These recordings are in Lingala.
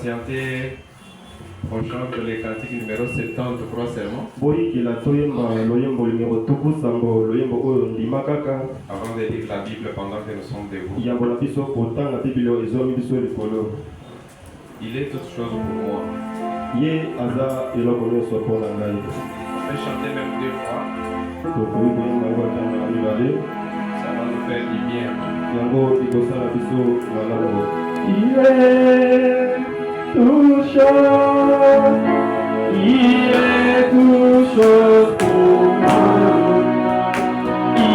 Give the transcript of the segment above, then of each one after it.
patienter. On chante les cantiques numéro 73 seulement. Avant de lire la Bible pendant que nous sommes debout. Il est toute chose pour moi. On peut chanter même 2 fois. Ça va nous faire du bien. Il est tout chose, il est tout chose pour moi.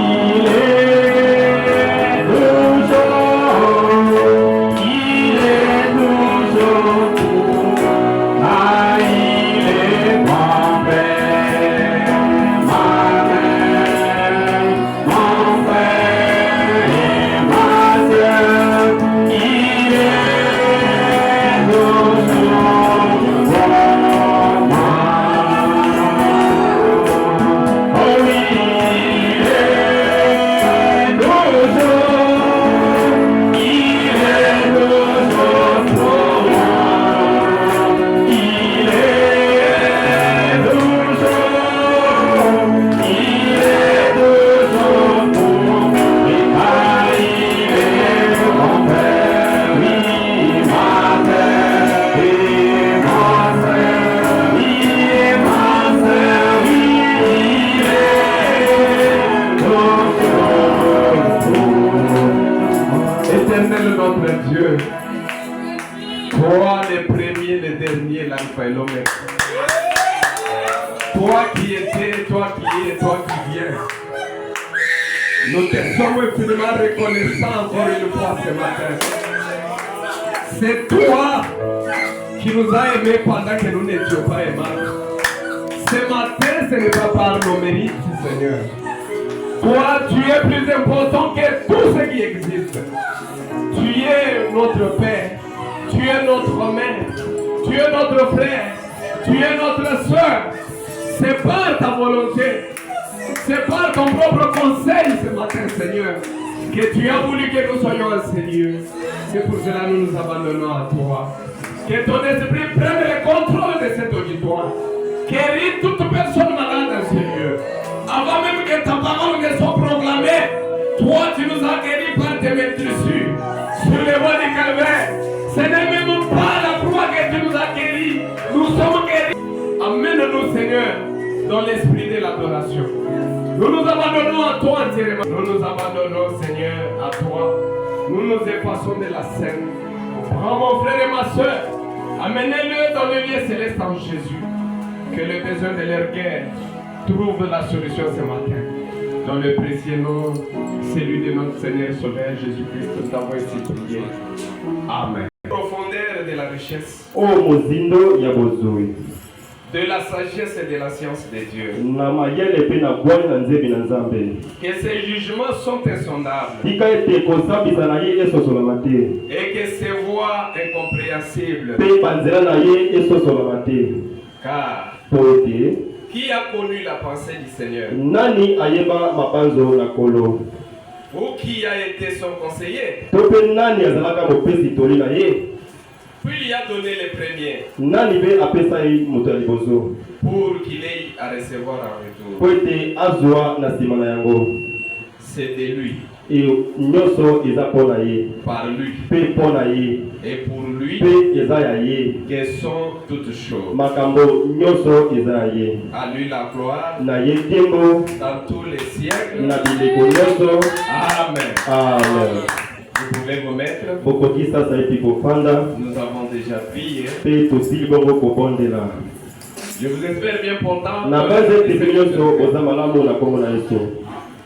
Il est tout chose, il est tout chose pour moi. Ah, il est mon père, ma mère, mon frère et ma soeur. Il est notre Dieu, toi le premier, le dernier, l'alpha et l'oméga. Toi qui étais, toi qui es, toi qui viens. Nous te sommes infiniment reconnaissants encore une fois ce matin. C'est toi qui nous as aimés pendant que nous n'étions pas aimables. Ce matin, ce n'est pas par nos mérites, Seigneur. Toi, tu es plus important que tout ce qui existe. Tu es notre Père, tu es notre mère, tu es notre frère, tu es notre soeur. C'est par ta volonté, c'est par ton propre conseil ce matin, Seigneur, que tu as voulu que nous soyons enseignés. C'est pour cela que nous nous abandonnons à toi. Que ton esprit prenne le contrôle de cet auditoire. Guéris toute personne malade, Seigneur. Avant même que ta parole ne soit proclamée, toi tu nous as guéris par tes maîtrisures. Sur les voies du calvaire, ce n'est même pas la croix que tu nous as guéris. Nous sommes guéris. Amène-nous, Seigneur, dans l'esprit de l'adoration. Nous nous abandonnons à toi entièrement. Nous nous abandonnons, Seigneur, à toi. Nous nous effaçons de la scène. Prends mon frère et ma soeur. Amenez-le dans le lieu céleste en Jésus. Que le besoin de leur guerre trouve la solution ce matin. Dans le précieux nom, celui de notre Seigneur Sauveur Jésus-Christ, nous t'avons ici prié. Amen. Profondeur de la richesse, de la sagesse et de la science de Dieu. Que ses jugements sont insondables. Et que ses voies incompréhensibles. Car qui a connu la pensée du Seigneur? Ou qui a été son conseiller? Puis il a donné les premiers pour qu'il ait à recevoir en retour. C'est de lui, par lui et pour lui que sont toutes choses. À lui la gloire dans tous les siècles. Amen. Vous pouvez vous mettre. Nous avons déjà prié. Je vous espère bien content.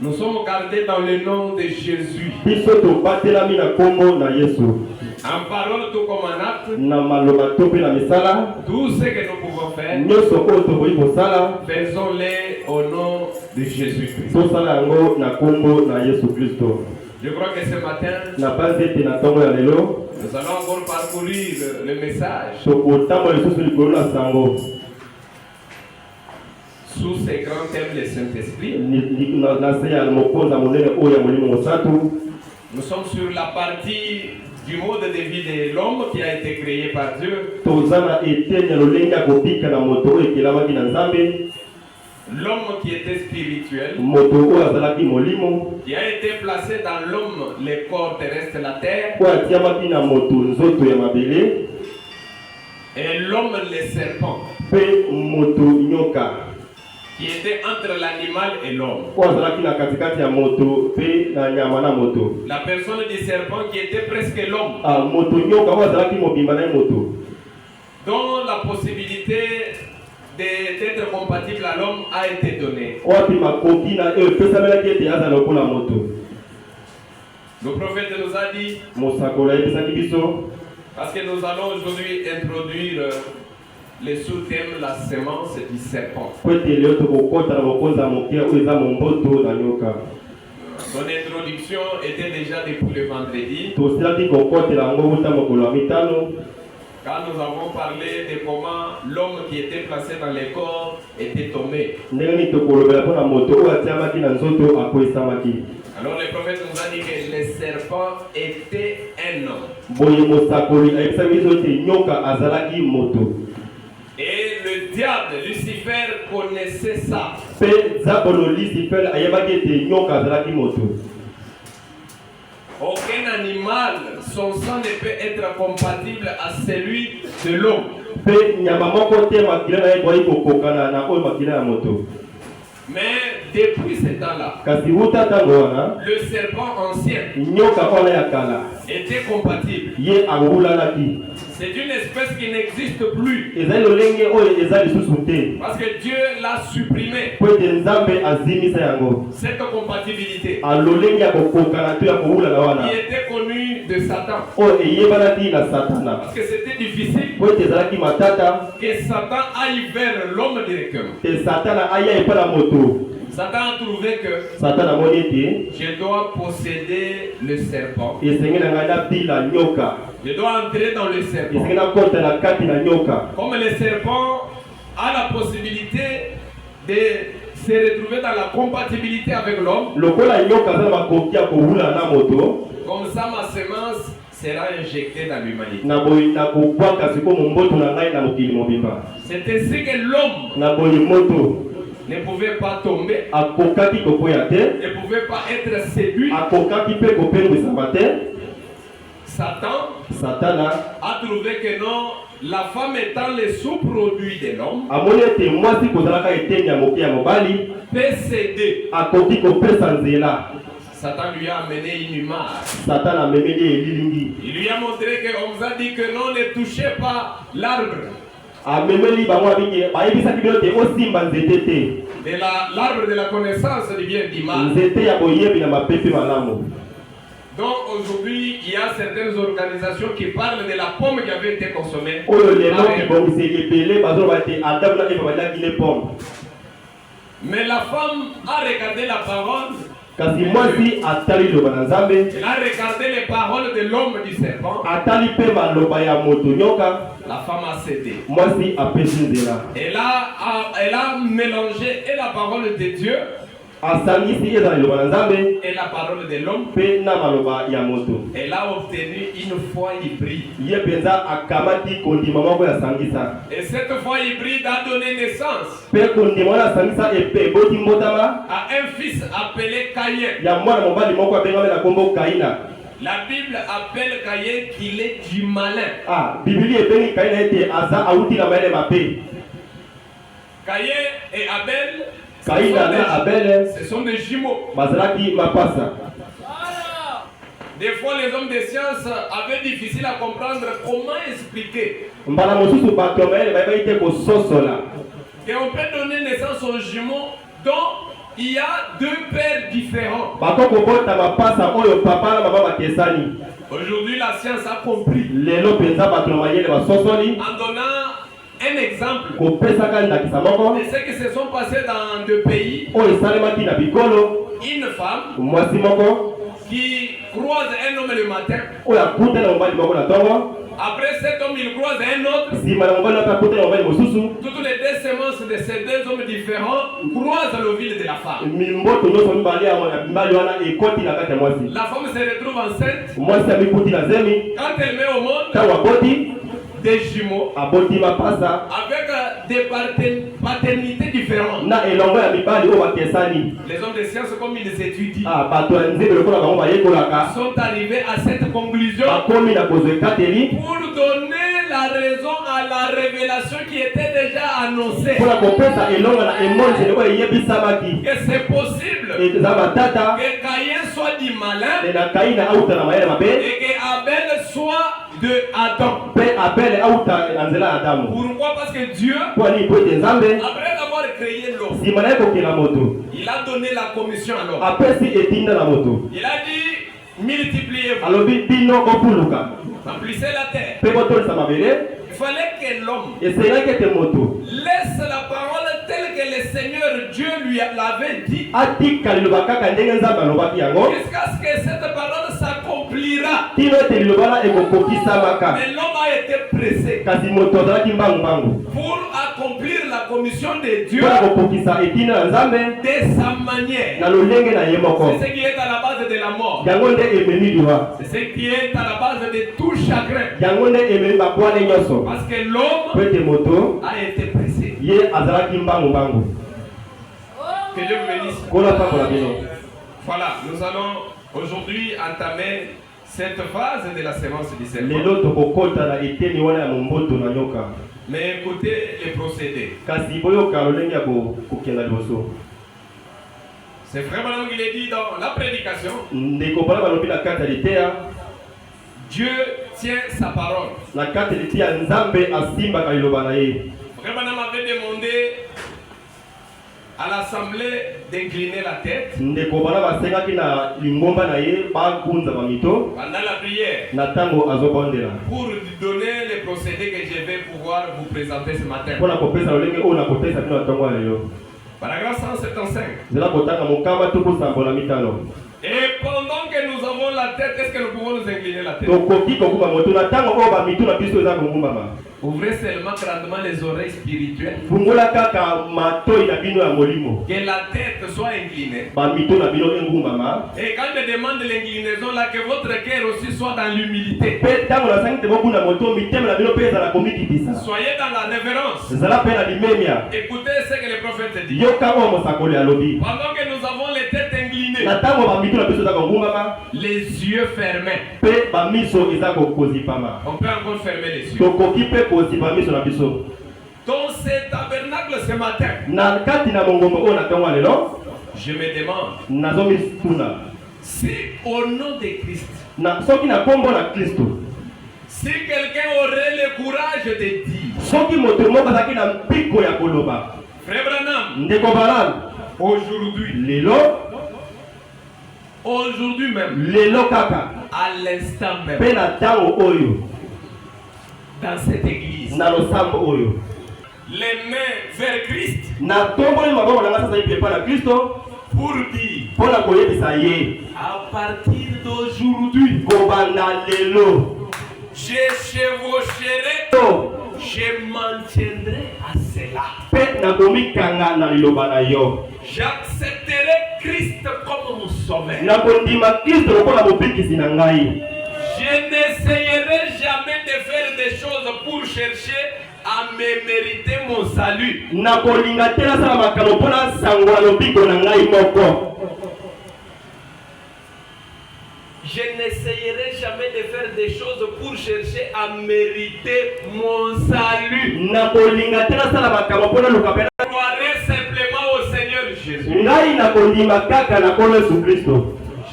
Nous sommes gardés dans le nom de Jésus. En parole tout comme en acte, tout ce que nous pouvons faire, faisons-les au nom de Jésus-Christ. Je crois que ce matin, nous allons encore parcourir le message sous ces grands thèmes du Saint-Esprit. Nous sommes sur la partie du mode de vie de l'homme qui a été créé par Dieu. L'homme qui était spirituel, qui a été placé dans l'homme, les corps terrestres, la terre, et l'homme, les serpents, qui était entre l'animal et l'homme. La personne du serpent qui était presque l'homme, dont la possibilité d'être compatible à l'homme a été donnée. Le prophète nous a dit, parce que nous allons aujourd'hui introduire les sous-thèmes, la semence du serpent. Son introduction était déjà depuis le vendredi. Quand nous avons parlé de comment l'homme qui était placé dans les corps était tombé. Alors le prophète nous a dit que le serpent était un homme. Et le diable, Lucifer, connaissait ça. Aucun animal, son sang ne peut être compatible à celui de l'homme. Mais depuis ce temps-là, le serpent ancien était compatible. C'est une espèce qui n'existe plus. Parce que Dieu l'a supprimé. Cette compatibilité qui était connue de Satan. Parce que c'était difficile que Satan aille vers l'homme directement. Satan a trouvé que je dois posséder le serpent. Je dois entrer dans le serpent. Comme le serpent a la possibilité de se retrouver dans la compatibilité avec l'homme, comme ça ma semence sera injectée dans l'humanité. C'est ainsi que l'homme ne pouvait pas tomber, ne pouvait pas être séduit. Satan a trouvé que non, la femme étant le sous-produit de l'homme, peut céder. Satan lui a amené une image. Il lui a montré qu'on nous a dit que non, ne touchez pas l'arbre. L'arbre de la connaissance du bien du mal. Donc aujourd'hui, il y a certaines organisations qui parlent de la pomme qui avait été consommée. Mais la femme a regardé la parole. Elle a regardé les paroles de l'homme du serpent. La femme a cédé. Elle a mélangé et la parole de Dieu et la parole de l'homme. Elle a obtenu une foi hybride. Et cette foi hybride a donné naissance à un fils appelé Caïn. La Bible appelle Caïn qu'il est du malin. Caïn et Abel, ce sont des jumeaux. Des fois, les hommes de science avaient difficile à comprendre comment expliquer qu'on peut donner naissance aux jumeaux dont il y a deux pères différents. Aujourd'hui, la science a compris. En donnant un exemple de ce qui se sont passés dans deux pays. Une femme qui croise un homme le matin. Après cet homme, il croise un autre. Toutes les deux semences de ces deux hommes différents croisent le ville de la femme. La femme se retrouve enceinte. Quand elle met au monde des jumeaux avec des paternités différentes. Les hommes de science, comme ils étudient, sont arrivés à cette conclusion pour donner la raison à la révélation qui était déjà annoncée. Que c'est possible que Caïn soit du malin et que Abel soit de Adam. Pourquoi? Parce que Dieu, après avoir créé l'homme, il a donné la commission à l'homme. Il a dit, multipliez-vous, remplissez la terre. Il fallait que l'homme laisse la parole telle que le Seigneur Dieu lui l'avait dit, jusqu'à ce que cette parole s'accomplira. Mais l'homme a été pressé pour accomplir la commission de Dieu de sa manière. C'est ce qui est à la base de la mort. C'est ce qui est à la base de tout chagrin. Parce que l'homme a été pressé. Que Dieu vous bénisse. Voilà, nous allons aujourd'hui entamer cette phase de la sémence du serment. Mais écoutez les procédés. C'est vraiment ce qu'il est dit dans la prédication. Dieu tient sa parole. Vraiment, on m'avait demandé à l'assemblée d'incliner la tête pendant la prière pour donner les procédés que je vais pouvoir vous présenter ce matin. Paragraphe 175. Et pendant que nous avons la tête, est-ce que nous pouvons nous incliner la tête? Ouvrez seulement grandement les oreilles spirituelles. Que la tête soit inclinée. Et quand je demande l'inclinaison là, que votre cœur aussi soit dans l'humilité. Soyez dans la révérence. Écoutez ce que le prophète dit. Pendant que nous avons les têtes inclinées, les yeux fermés, on peut encore fermer les yeux. Dans ce tabernacle ce matin, je me demande si au nom de Christ, si quelqu'un aurait le courage de dire, Frère Branham, aujourd'hui même, à l'instant même, dans cette église, les mains vers Christ, pour dire, à partir d'aujourd'hui, je chevaucherai, je maintiendrai à cela. J'accepterai Christ comme mon sauveur. Je n'essayerai jamais de faire des choses pour chercher à me mériter mon salut. Je n'essayerai jamais de faire des choses pour chercher à mériter mon salut. Je croirai simplement au Seigneur Jésus.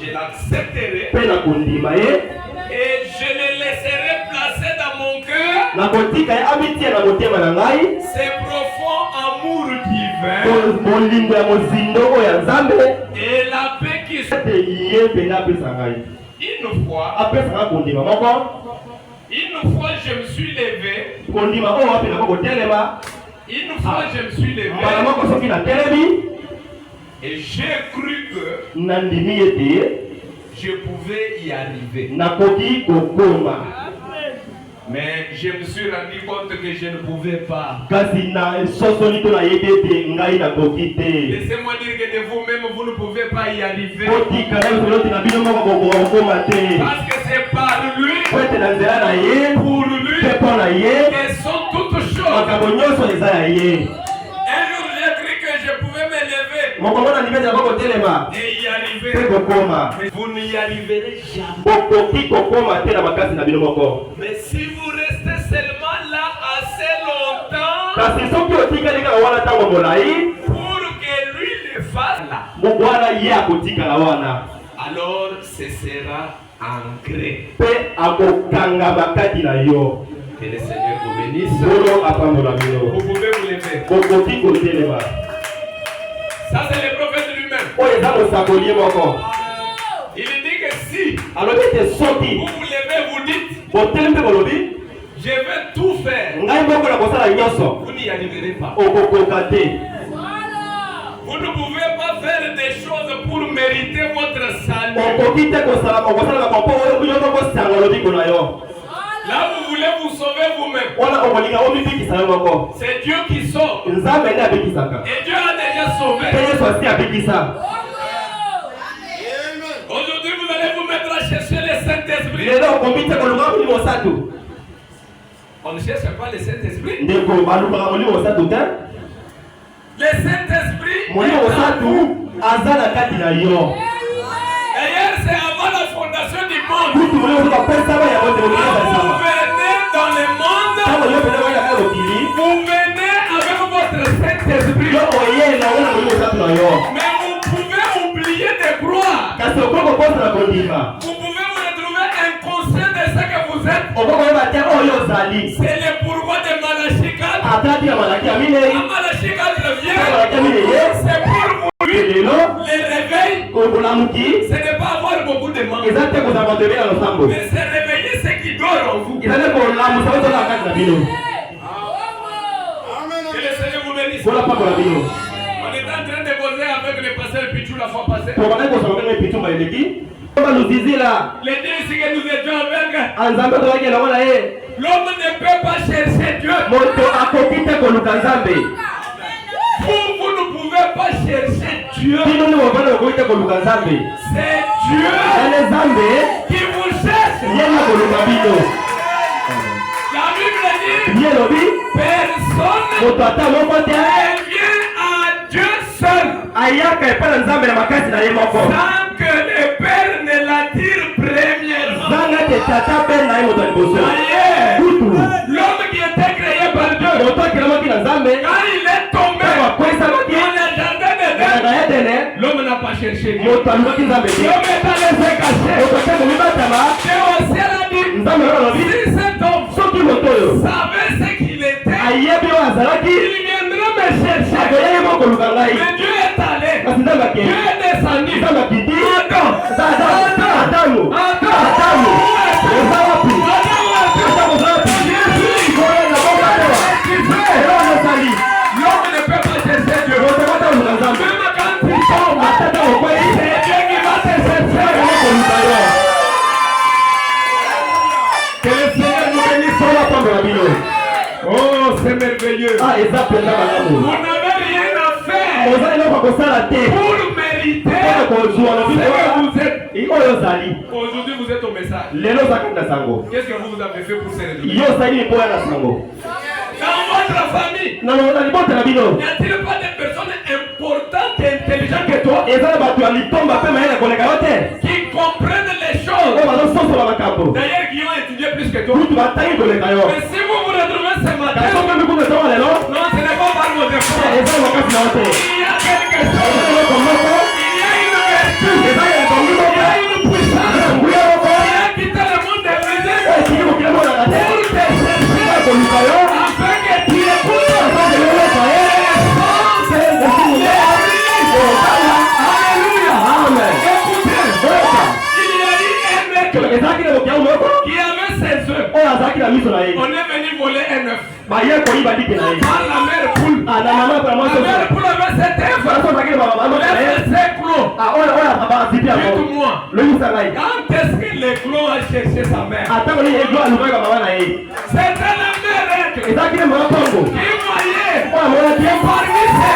Je l'accepterai et je le laisserai placer dans mon cœur ce profond amour divin et la paix qui se... Une une fois, je me suis levé. Une fois, je me suis levé. Et j'ai cru que je pouvais y arriver. Mais je me suis rendu compte que je ne pouvais pas. Laissez-moi dire que de vous-même, vous ne pouvez pas y arriver. Parce que c'est par lui, pour lui, que sont toutes choses. Un jour, j'ai cru que je pouvais me lever et y arriver. Mais vous n'y arriverez jamais. Mais si vous restez seulement là assez longtemps pour que lui le fasse là, alors ce sera ancré. Que le Seigneur vous bénisse. Vous pouvez vous lever. Ça, c'est le prophète lui-même. Il dit que si vous vous levez, vous dites, je vais tout faire, vous n'y arriverez pas. Vous ne pouvez pas faire des choses pour mériter votre salut. Là, vous voulez vous sauver vous-même. C'est Dieu qui sauve. Et Dieu a déjà sauvé. Aujourd'hui, vous allez vous mettre à chercher le Saint-Esprit. On ne cherche pas le Saint-Esprit. Le Saint-Esprit d'ailleurs, c'est avant la fondation du monde. Vous venez dans le monde. Vous venez avec votre Saint-Esprit. Mais vous pouvez oublier de croire. Vous pouvez vous retrouver inconscient de ce que vous êtes. C'est le pourquoi de Malachie 4. Malachie 4 vient. C'est pour vous. Les réveils, ce n'est pas avoir beaucoup de membres. Mais c'est réveiller ce qui dort en vous. Que le Seigneur vous bénisse. On est en train de causer avec le pasteur Pichou la fois passée. Le Dieu ici que nous étions avec. L'homme ne peut pas chercher Dieu. Vous ne pouvez pas chercher Dieu. C'est Dieu qui vous cherche. La Bible dit personne ne vient à Dieu seul sans que le Père ne l'attire premièrement. L'homme qui était créé par Dieu, quand il est tombé dans le jardin d'Éden, l'homme n'a pas cherché Dieu. L'homme est allé se cacher. Dieu au ciel a dit, si cet homme savait ce qu'il était, il viendra me chercher. Mais Dieu est allé. Dieu est descendu. L'homme ne peut pas chercher Dieu. Même quand il tombe, c'est Dieu qui va te chercher. Que le Seigneur nous bénisse. Oh, c'est merveilleux. Vous n'avez rien à faire pour mériter ce que vous êtes. Aujourd'hui, vous êtes au message. Qu'est-ce que vous avez fait pour se réveiller? Dans votre famille, n'y a-t-il pas des personnes importantes et intelligentes que toi qui comprennent les choses, d'ailleurs qui ont étudié plus que toi? Mais si vous vous retrouvez ce matin, non, ce n'est pas par vos efforts. Il y a quelque chose. Il y a une vertu. Il y a une puissance. Il y a quitté le monde des brisés pour te chercher afin que tu écoutes. Alléluia. Amen. Écoutez, il y a eu un mec On est venu voler un œuf. Par la mère poule. La mère poule avait cet œuf. C'est clos. Dites-moi. Quand est-ce que le clos a cherché sa mère? C'était la mère. Il voyait parmi ses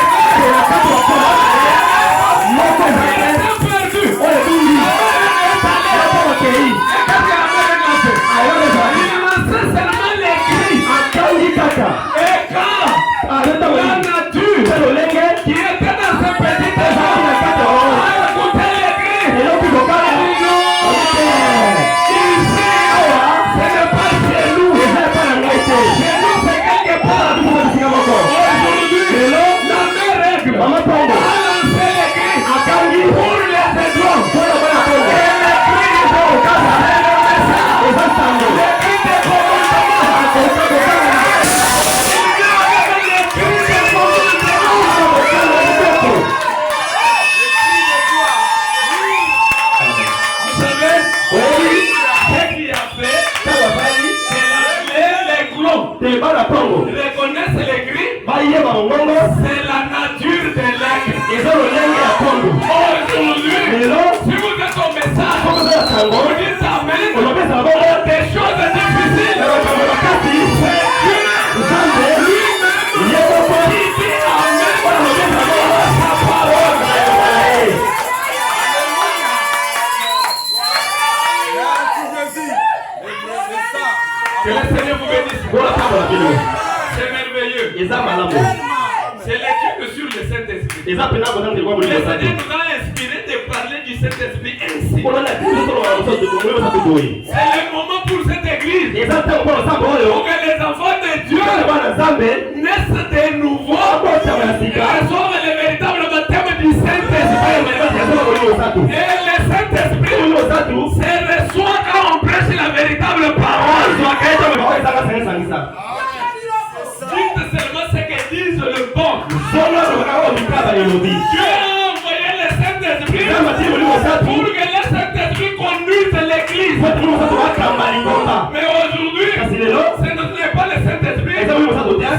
reconnaissent les gris. C'est la nature de l'être. Aujourd'hui, si vous êtes au message, vous dites amen. Des choses difficiles. C'est Dieu lui-même qui dit amen. Sa parole. Que le Seigneur vous bénisse. C'est merveilleux. C'est l'étude sur le Saint-Esprit. Le Seigneur nous a inspiré de parler du Saint-Esprit ainsi. C'est le moment pour cette église pour que les enfants de Dieu naissent de nouveau et reçoivent le véritable baptême du Saint-Esprit. Et le Saint-Esprit se reçoit quand on prêche la véritable parole. Dites seulement ce que disent le bon. Dieu a envoyé le Saint-Esprit pour que le Saint-Esprit conduise l'église. Mais aujourd'hui, ce n'est pas le Saint-Esprit,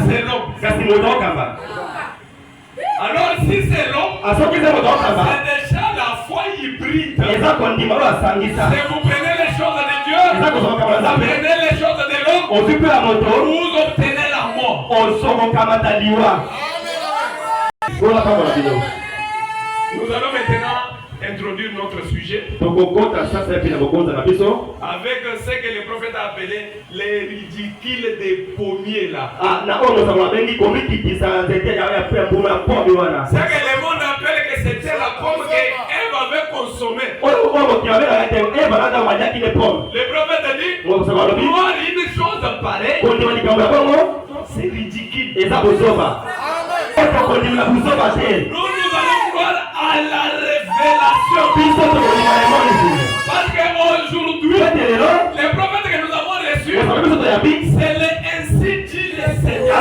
c'est l'homme. Alors si c'est l'homme, c'est déjà la foi hybride. Si vous prenez les choses de Dieu, vous prenez les choses de l'homme, vous obtenez la mort. Nous allons maintenant introduire notre sujet avec ce que le prophète a appelé les ridicules des pommiers là. C'est que le monde appelle que c'était la pomme qu'Ève avait consommée. Le prophète a dit, voir une chose pareille, c'est ridicule. Nous allons croire à la révélation. Parce qu'aujourd'hui, les prophètes que nous avons reçus, c'est le ainsi dit le Seigneur.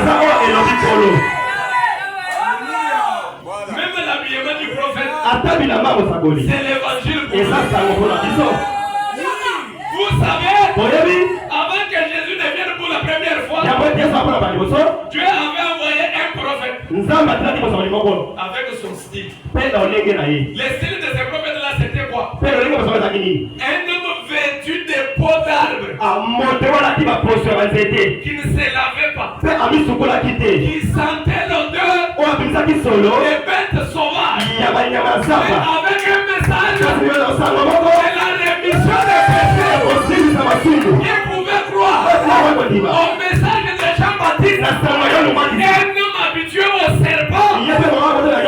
Même l'habillement du prophète, c'est l'évangile. Vous savez, avant que Jésus ne vienne pour la première fois, Dieu avait envoyé un prophète avec son style. Le style de ce prophète-là, c'était quoi? Un homme vêtu de peau d'arbre qui ne se lavait pas, qui sentait l'odeur des bêtes sauvages, mais avec un message de la rémission des péchés. Qui pouvait croire au message de Jean-Baptiste, un homme habitué au serpent,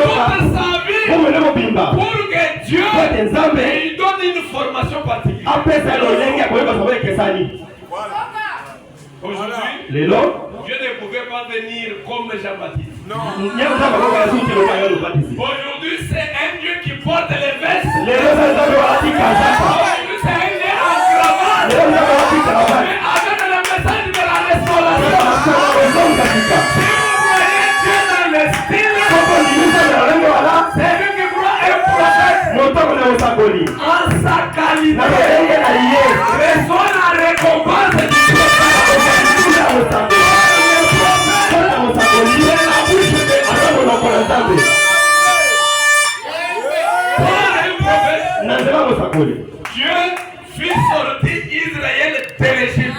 toute sa vie, pour que Dieu lui donne une formation particulière. Aujourd'hui, Dieu ne pouvait pas venir comme Jean-Baptiste. Aujourd'hui, c'est un Dieu qui porte les vestes. Aujourd'hui, c'est un Dieu en cravate. Mais avec le message de la restauration. Si vous voyez Dieu dans le style, c'est lui qui croit un prophète en sa qualité. Reçoit la récompense du prophète. Dieu fit sortir Israël de l'Égypte.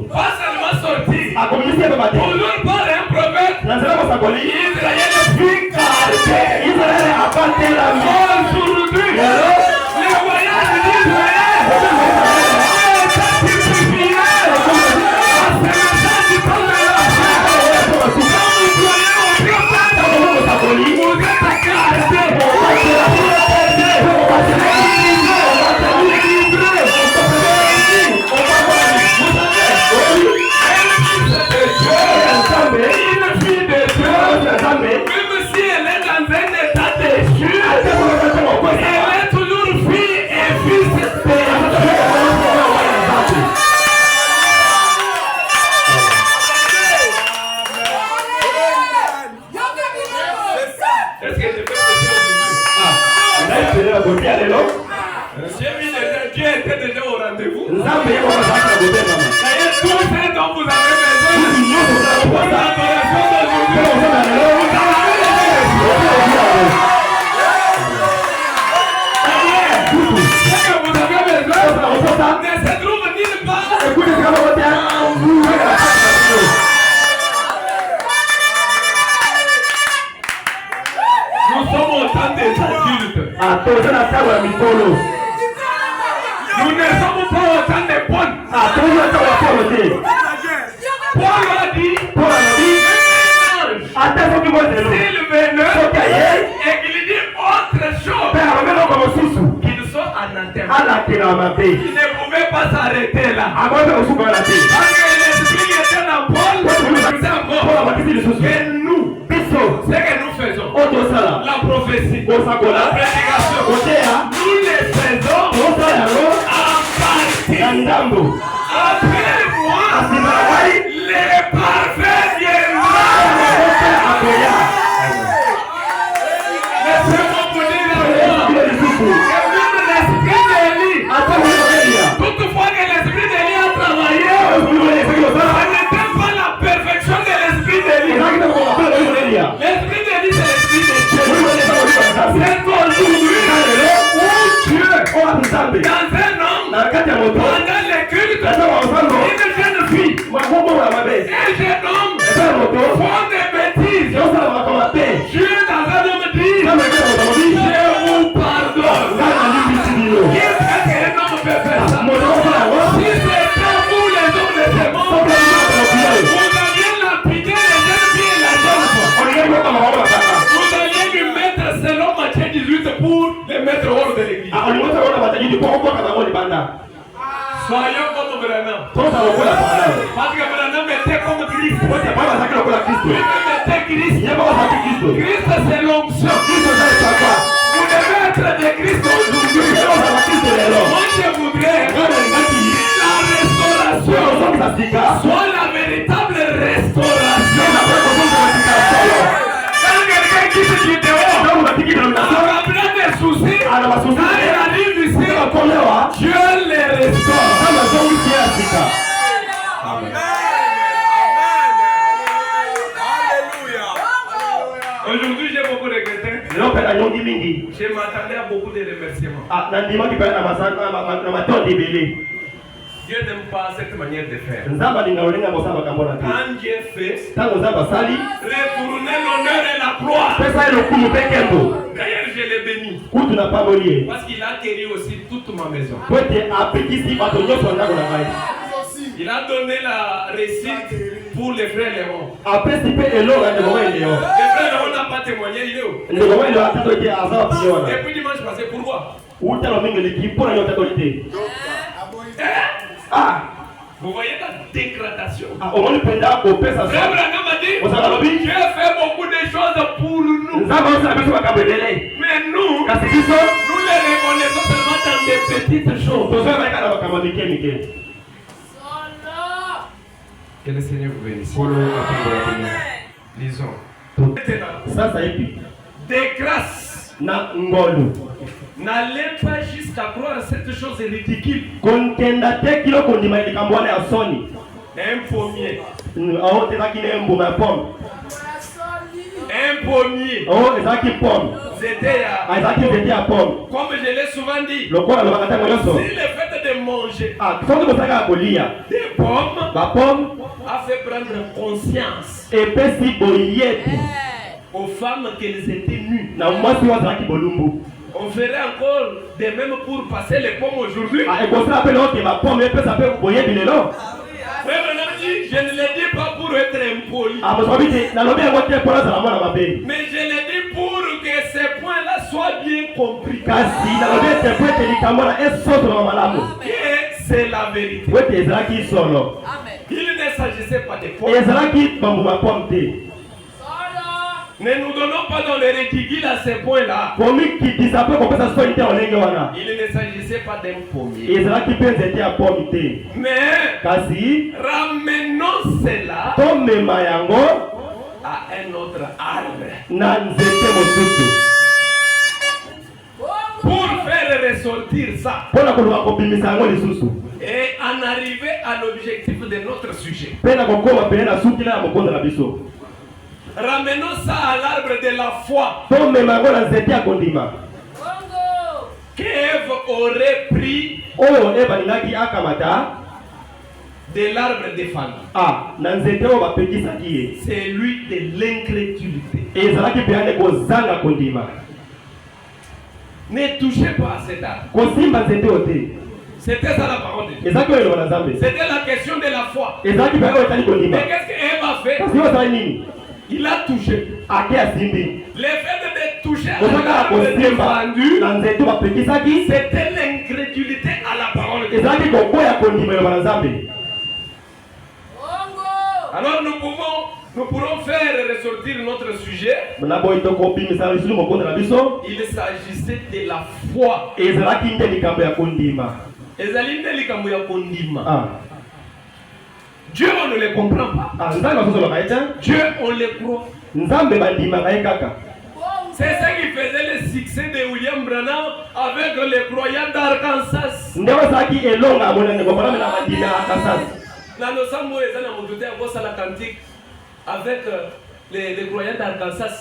Pas seulement sortir. Toujours par un prophète, Israël fut gardé. Aujourd'hui, le voyage d'Israël est typifié à ce message du prophète. Quand vous croyez au prophète, vous êtes gardé. Même si elle est dans un état déchu, elle est toujours fille et fils spirituel. Est-ce que je peux Dieu était déjà au rendez-vous. D'ailleurs, tout ce dont vous avez besoin pour l'adoration d'aujourd'hui, ce que vous avez besoin ne se trouve nulle part. Nous sommes au temps des adultes. Nous ne sommes pas au temps des bonnes. Paul a dit, s'il venait et qu'il dit autre chose, qu'ils soient anathèmes. Il ne pouvait pas s'arrêter là. Parce que l'esprit était dans Paul, et nous, ce que nous faisons, la prophétie, la prédication, nous les faisons en partie. Après moi, les parfaits viendront. Laissez-moi vous dire l'esprit d'Élie, toutefois que l'esprit d'Élie a travaillé, ça n'était pas la perfection de l'esprit d'Élie. L'esprit d'Élie, c'est l'esprit de Dieu. C'est aujourd'hui où Dieu, dans un homme, pendant les cultes, une jeune fille, un jeune homme font des bêtises. Dieu, dans un homme, dit, je vous pardonne. Qu'est-ce qu'un homme peut faire ça? Si c'était vous, les hommes de ce monde, vous alliez lapider les jeunes filles et la jeune femme. Vous alliez lui mettre selon Matthieu 18 pour les mettre hors de l'église. Soyons comme Branham. Parce que Branham était comme Christ. Lui était Christ. Christ, c'est l'onction. Vous devez être de Christ aujourd'hui. Moi, je voudrais que la restauration soit la véritable restauration. Quand quelqu'un quitte du dehors, en remplant des soucis, quand il arrive ici, Dieu les restaure. Amen. Aujourd'hui, j'ai beaucoup regretté. Je m'attendais à beaucoup de remerciements. Dieu n'aime pas cette manière de faire. Quand Dieu fait, retournez l'honneur et la gloire. D'ailleurs, je l'ai béni. Parce qu'il a guéri aussi toute ma maison. Il a donné la réussite pour les frères Léon. Les frères Léon n'a pas témoigné, il est où? Depuis dimanche passé, pourquoi? Vous voyez la dégradation. Frère Branham a dit, Dieu fait beaucoup de choses pour nous. Mais nous les reconnaissons seulement dans des petites choses. Que le Seigneur vous bénisse. Lisons. Des grâces. N'allez pas jusqu'à croire à cette chose ridicule. Un pommier. Un pommier C'était à pomme. Comme je l'ai souvent dit, Le quoi le matin si le fait de manger des pommes la pomme a fait prendre conscience et si aux femmes qu'elles étaient nues. On ferait encore de même pour passer les pommes aujourd'hui. Je ne l'ai dit pas pour être impoli. Mais je l'ai dit pour que ces points-là soient bien compris. Que c'est la vérité. Il ne s'agissait pas de pommes. Ne nous donnons pas dans le ridicule à ces points-là. Il ne s'agissait pas d'un pommier. Mais ramenons cela à un autre arbre. Pour faire ressortir ça et en arriver à l'objectif de notre sujet. Ramenons ça à l'arbre de la foi. Qu'Ève aurait pris de l'arbre des femmes. C'est lui de l'incrédulité. Ne touchez pas à cet arbre. C'était ça la parole de Dieu. C'était la question de la foi. Mais qu'est-ce qu'Ève a fait? Il a touché. Le fait de toucher à l'arbre défendu, c'était l'incrédulité à la parole de Dieu. Alors nous pourrons faire ressortir notre sujet. Il s'agissait de la foi. Dieu, on ne le comprend pas. Dieu, on le croit. C'est ça qui faisait le succès de William Branham avec les croyants d'Arkansas. Avec les croyants d'Arkansas.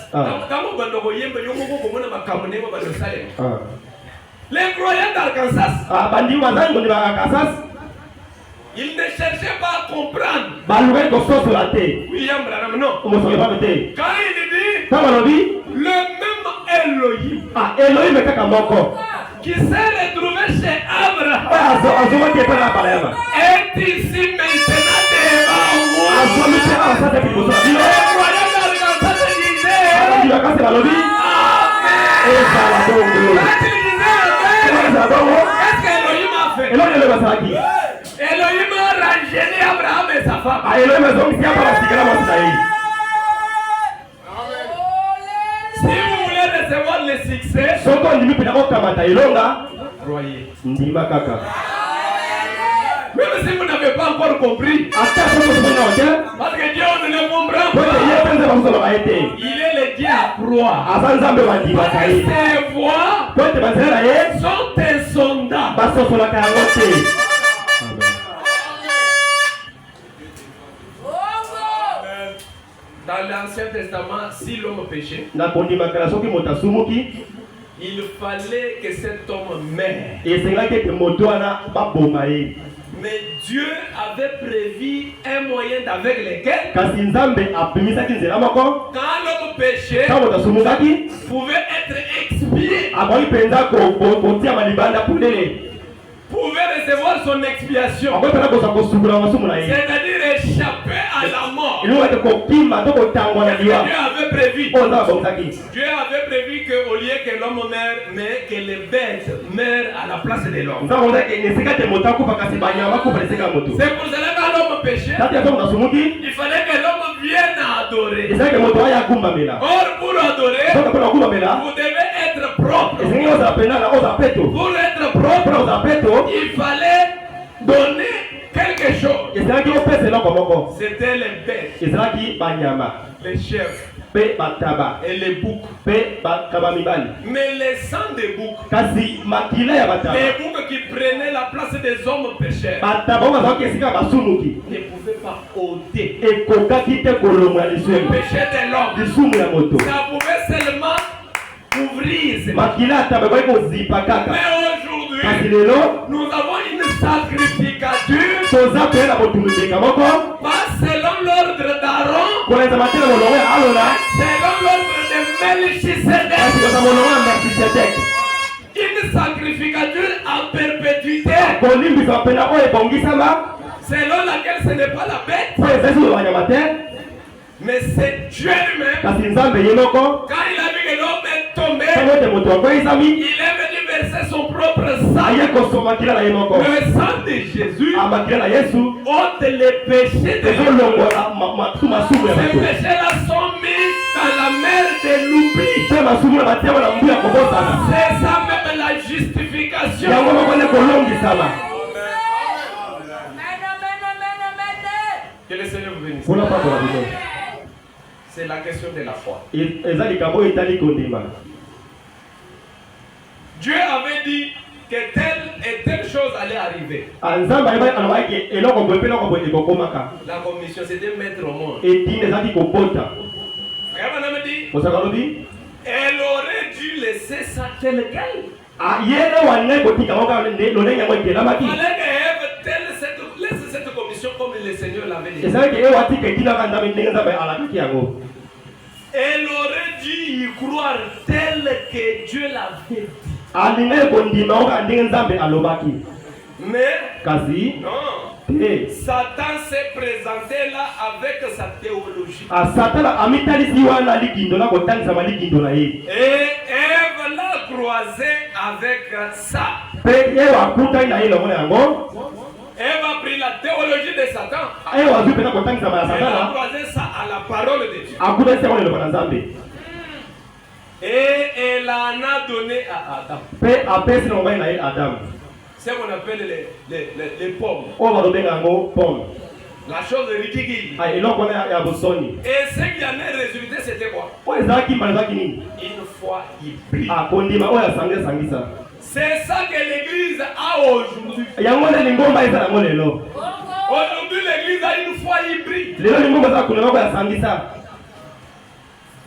Les croyants d'Arkansas, ils ne cherchaient pas à comprendre. William Branham, non. Quand il dit le même Elohim qui s'est retrouvé chez Abraham est ici maintenant devant moi. Les croyants d'Arkansas disaient Amen. Qu'est-ce qu'Elohim a fait? Elohim a rajeuni Abraham et sa femme. Si vous voulez recevoir le succès, croyez. Même si vous n'avez pas encore compris, parce que Dieu ne le comprend pas. Il est le Dieu à croire. Ses voix sont insondables. Dans l'Ancien Testament, si l'homme péchait, il fallait que cet homme meure. Mais Dieu avait prévu un moyen avec lequel, quand l'homme péchait, pouvait être expié, pouvait recevoir son expiation, c'est-à-dire échapper à la mort. Dieu avait prévu. Dieu avait prévu qu'au lieu que l'homme meure, mais que les bêtes meurent à la place de l'homme. C'est pour cela que l'homme péchait, il fallait que l'homme vienne adorer. Or, pour adorer, vous devez être propre. Pour être propre, il fallait donner quelque chose. C'était les bêtes, les chèvres et les boucs. Mais les sangs des boucs, les boucs qui prenaient la place des hommes pécheurs, ne pouvaient pas ôter le péché de l'homme. Ça pouvait seulement ouvrir ces makilata baba kozipa kaka. Mais aujourd'hui, Kasi lelo nous avons une sacrificature toza pe na botumika moko. pas selon l'ordre d'Aaron, Koleza matela molongo ya Alona. selon l'ordre de Kasi Melchisedec. koza molongo ya Melchisedek. Une sacrificature à perpétuité, Kolimbisa pena oyo ebongisama. selon laquelle ce n'est pas la bête, Po ezali solo banyama te. mais c'est Dieu lui-même. Kasi nzambe ye moko. Quand il a vu que l'homme est tombé, Tango ete moto akweyisami. il est venu verser son propre sang. Aye kosoma makila na ye moko. Le sang de Jésus Amakila na Yesu. ôte les péchés de l'homme. ezolongola masumu ya Ces bato. péchés-là sont mis dans la mer de l'oubli. Pe masumu na batiama na mbu ya kobosana. C'est ça même la justification. Yango moko nde kolongisama. Que le Seigneur vous bénisse. Mpona pakola bino. C'est la question de la foi. Eza likambo oyo etali kondima. Dieu avait dit que telle et telle chose allait arriver. Nzambe alobaki eloko boye mpe eloko boye ekokomaka. La commission, c'était mettre au monde. Etini ezalaki kobota. Frère Branham dit, Mosaka alobi elle aurait dû laisser ça tel quel. ye ne wane kotika moko lolenge yango Il ekelamaki. fallait que laisse cette commission comme le Seigneur l'avait dit. ezalaki ewatika etinaka nzambe ndenge nzambe alakaki yango. Elle aurait dû y croire tel que Dieu l'avait dit. alingai kondima yango kaka ndenge nzambe alobaki. Mais Kasi non, te Satan s'est présenté là avec sa théologie. Satana amitalisi wana likindo na kotangisama likindo na ye. Et Ève l'a croisé avec ça. Pe ye wakutani na ye longo na yango. Ève a pris la théologie de Satan. Ye wazwi mpena kotangisama ya Elle a Satana. croisé ça à la parole de Dieu. Akutanisi yango liloba na nzambe. Et elle en a donné à Adam. Pe apesi na mobali na ye Adamu. C'est ce qu'on appelle les pommes. Oyo balobenga yango pomme. La chose ridicule. Eloko wana ya bosoni. Et ce qui en est résulté, c'était quoi? Oyo ezalaki mbala ezalaki nini? Une foi hybride. Kondima oyo asangisa. C'est ça que l'Église a aujourd'hui. Yango nde lingomba eza yango lelo. Aujourd'hui, l'Église a une foi hybride. Lelo lingomba eza kondima oyo asangisa.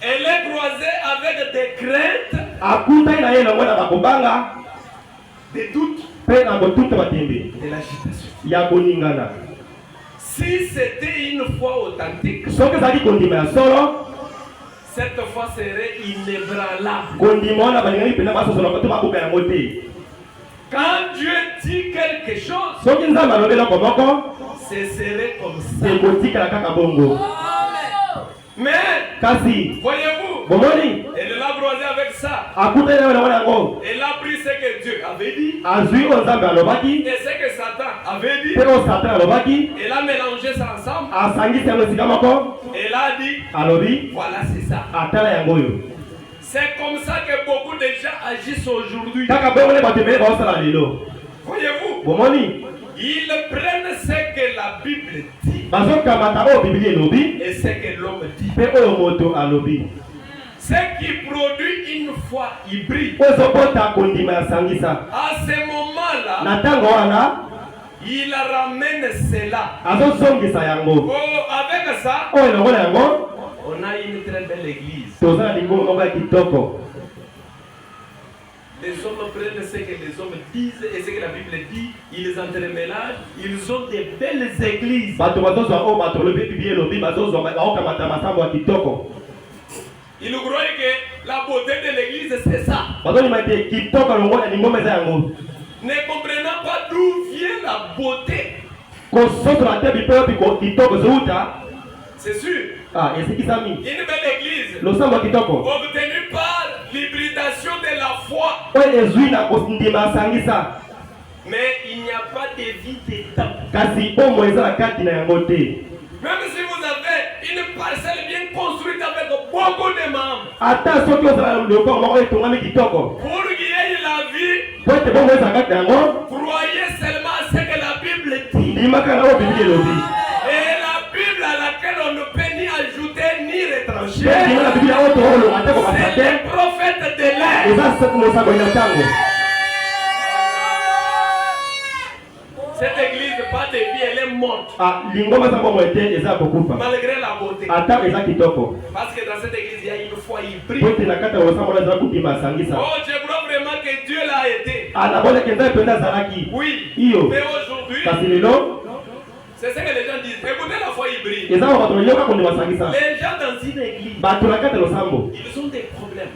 Elle est croisée avec des craintes, Akutani na ye longo na bakobanga. des doutes, Pe na botuta batembe. de l'agitation. Ya koningana. Si c'était une foi authentique, Soki ezalaki kondima ya solo. cette foi serait inébranlable. Kondima wana balingaki mpena basosola bato bakoka yango te. Quand Dieu dit quelque chose, Soki nzambe alobi eloko moko. ce serait comme ça. Ekotikala kaka bongo. Mais, Kasi voyez-vous, bomoni elle l'a croisé avec ça. akutani na longo yango. Elle a pris ce que Dieu avait dit Azwi oyo nzambe alobaki. et ce que Satan avait dit. Pe oyo Satana alobaki. Elle a mélangé ça ensemble. Asangisi yango esika moko. Elle a dit, Alobi voilà, c'est ça. atala yango oyo. C'est comme ça que beaucoup de gens agissent aujourd'hui. Kaka bongo nde bato ebele baosala lelo. Voyez-vous, Bomoni ils prennent ce que la Bible dit bazokamata oyo bibili elobi. et ce que l'homme dit. Pe oyo moto alobi. Ce qui produit une foi hybride. Oyo ezobota kondima ya sangisa. À ce moment-là, Na ntango wana il ramène cela. azozongisa yango. Oh, avec ça, Oyo elongo na yango on a une très belle église. toza na lingomba moko ya kitoko. Les hommes prennent ce que les hommes disent et ce que la Bible dit, ils entremêlagent, ils ont des belles églises. Bato bazozwa oyo bato olobi bibili elobi bazozwa baokamata masambo ya kitoko. Ils croient que la beauté de l'église, c'est ça. Bazolima ete kitoko longo na lingomba eza yango. Ne comprenant pas d'où vient la beauté. Kosotola te bipeyo biko kitoko zouta. C'est sûr. Esikisami. Une belle église Losambo ya kitoko. obtenue par l'hybridation de la foi. Oyo ezwi na kondima asangisa. Mais il n'y a pas de vie dedans. Kasi bomo eza na kati na yango te. Même si vous avez une parcelle bien construite avec beaucoup de membres, Ata soki ozala lokoko moko etongami kitoko. pour qu'il y ait la vie, Po ete bongo eza kati na yango. croyez seulement à ce que la Bible dit. Ndimaka na oyo bibili elobi. Et la Bible à laquelle on ne peut ni ajouter ni retrancher, Pe ndima na bibili oyo toolonga te kokasa c'est te. le prophète de l'air. Eza mosango na ntango. Cette église, pas de vie, elle est morte. morte. Malgré la beauté. Parce que dans cette église, il y a une foi hybride. Oh, je crois vraiment que Dieu l'a été. Oui. Mais aujourd'hui, c'est ce que les gens disent. Écoutez la foi hybride. Les gens dans une église, ils ont des problèmes.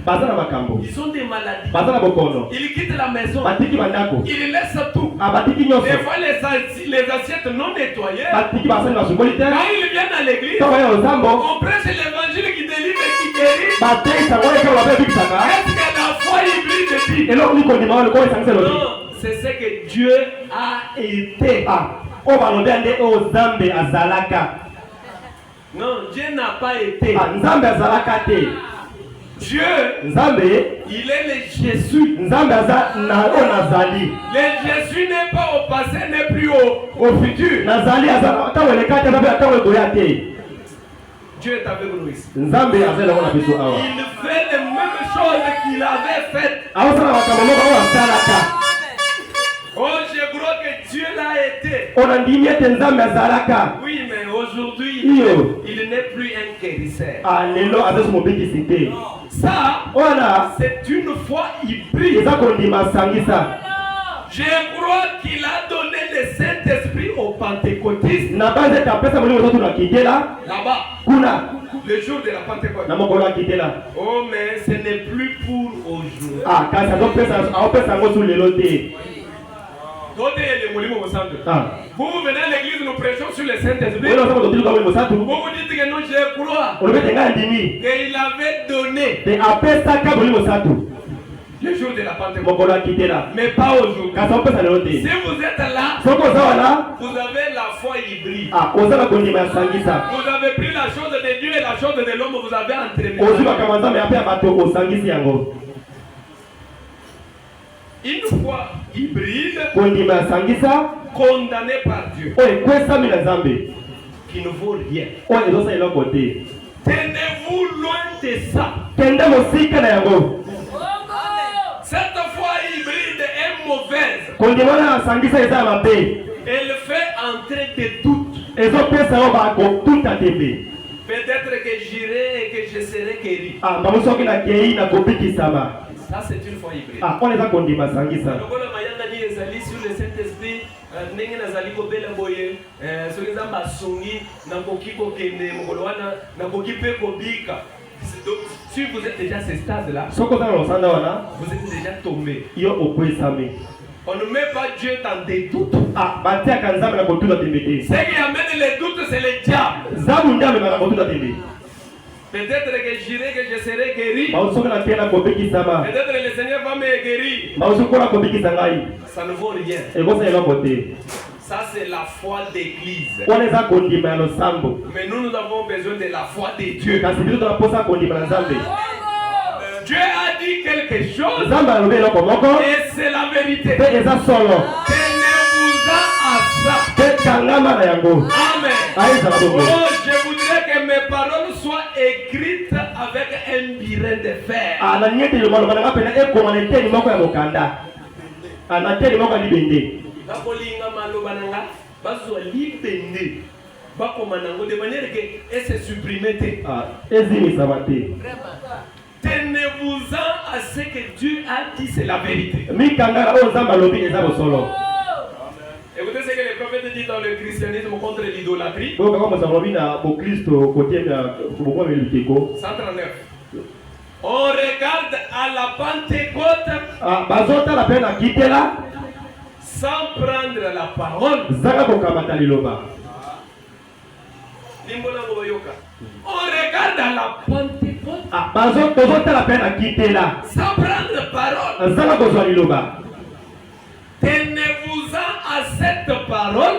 Ils ont des maladies. Ils quittent la maison. Ils laissent tout. Des fois, les assiettes non nettoyées. Quand ils viennent à l'église, on prêche l'évangile qui délivre et qui guérit. Est-ce que la foi hybride dit? Non, c'est ce que Dieu a été. Non, Dieu n'a pas été. Dieu, il est le Jésus. Le Jésus n'est pas au passé, n'est plus au futur. Dieu est avec nous ici. Il fait les mêmes choses qu'il avait faites. Oh, je crois que Dieu l'a été. Oui, mais aujourd'hui, il n'est plus un guérisseur. Ça, c'est une foi hybride. Je crois qu'il a donné le Saint-Esprit aux pentecôtistes. Là-bas, le jour de la Pentecôte. Oh, mais ce n'est plus pour aujourd'hui. Vous venez à l'église, nous prêchons sur le Saint-Esprit. Vous vous dites que non, je crois qu'il avait donné le jour de la Pentecôte. Mais pas aujourd'hui. Si vous êtes là, vous avez la foi hybride. Vous avez pris la chose de Dieu et la chose de l'homme, vous avez entremêlé. Une foi hybride condamnée par Dieu qui ne vaut rien. Tenez-vous loin de ça. Cette foi hybride est mauvaise. Elle fait entrer des doutes. Peut-être que j'irai et que je serai guéri. Ça, c'est une foi hybride. Sur le Saint-Esprit, si vous êtes déjà à ce stade-là, vous êtes déjà tombé. On ne met pas Dieu dans des doutes. Ce qui amène les doutes, c'est le diable. Peut-être que j'irai, que je serai guéri. Peut-être que le Seigneur va me guérir. Ça ne vaut rien. Ça, c'est la foi d'église. Mais nous avons besoin de la foi de Dieu. Dieu a dit quelque chose et c'est la vérité. Tenez-vous-en à ça. Amen. Oh, je voudrais que mes paroles soient écrites avec un birin de fer. De manière que c'est supprimé. Tenez-vous-en à ce que Dieu a dit, c'est la vérité. Écoutez ce que les prophètes disent dans le christianisme contre l'idolâtrie. 139. On regarde à la Pentecôte sans prendre la parole. On regarde à la Pentecôte sans prendre parole. Tenez-vous-en à cette parole